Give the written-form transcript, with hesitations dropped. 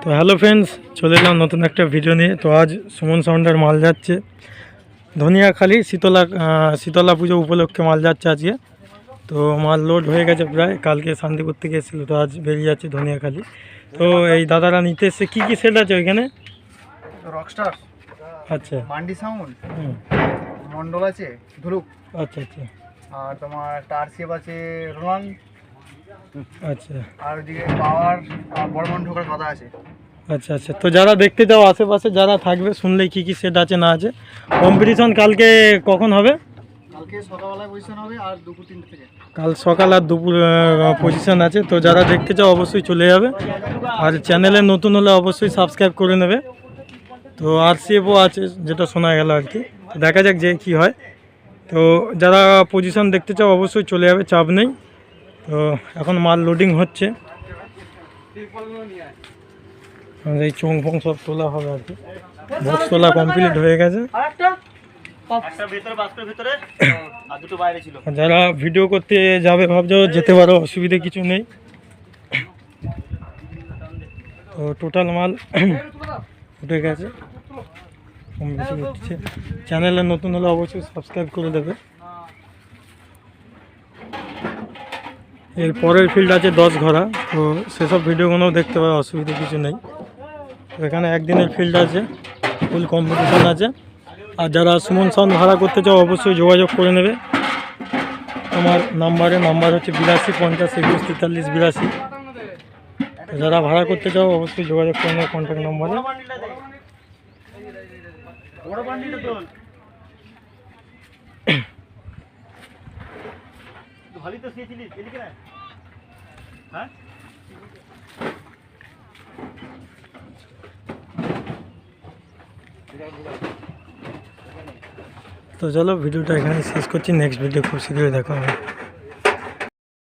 তো hello friends, চলে এলাম নতুন একটা ভিডিও নিয়ে। তো আজ সুমন সাউন্ডের মাল যাচ্ছে ধনিয়াখালি শীতলা পুজো উপলক্ষে মাল যাচ্ছে আজকে। তো মাল লোড হয়ে গেছে প্রায়, কালকে শান্তিপুর থেকে এসেছিলো, তো আজ বেরিয়ে যাচ্ছে ধনিয়াখালি। তো এই দাদারা নিতে এসছে, কী কী সেট আছে ওইখানে? রকস্টার, আচ্ছা, মান্ডি সাউন্ড, মন্ডল আছে, ধুলুক, আচ্ছা আচ্ছা আর তোমার টারসেপ আছে, রোলান, আচ্ছা আর ওইদিকে পাওয়ার আর বর্মন ঢোকার কথা আছে। আচ্ছা আচ্ছা। তো যারা দেখতে চাও, আশেপাশে যারা থাকবে, শুনলেই কী কী সেট আছে না আছে। কম্পিটিশন কালকে কখন হবে? কালকে সকালবেলায় পজিশন হবে আর দুপুর 3টে থেকে। কাল সকাল আর দুপুর পজিশন আছে। তো যারা দেখতে চাও অবশ্যই চলে যাবে, আর চ্যানেলে নতুন হলে অবশ্যই সাবস্ক্রাইব করে নেবে। তো আরসিএফও আছে যেটা শোনা গেল আর কি, তো দেখা যাক যে কী হয়। তো যারা পজিশন দেখতে চাও অবশ্যই চলে যাবে, চাপ নেই। তো এখন মাল লোডিং হচ্ছে, এই চোং ফোং সব তোলা হবে আর কি। বক্স তোলা কমপ্লিট হয়ে গেছে। যারা ভিডিও করতে যাবে ভাবছো, যেতে পারো, অসুবিধে কিছু নেই। তো টোটাল মাল উঠে গেছে, কম বেশি উঠছে। চ্যানেলে নতুন হলে অবশ্যই সাবস্ক্রাইব করে দেবে। এর পরের ফিল্ড আছে 10 ঘোড়া, তো সেসব ভিডিওগুলোও দেখতে পাবে, অসুবিধে কিছু নেই। তো এখানে একদিনের ফিল্ড আছে, ফুল কম্পিটিশান আছে। আর যারা সুমন সাউন্ড ভাড়া করতে চাও অবশ্যই যোগাযোগ করে নেবে আমার নাম্বার হচ্ছে 82 50 21 43 82। যারা ভাড়া করতে চাও অবশ্যই যোগাযোগ করে নেবে কন্ট্যাক্ট নাম্বারে। তো চলো ভিডিওটা এখানে শেষ করছি, নেক্সট ভিডিও খুব শীঘ্রই দেখা হবে।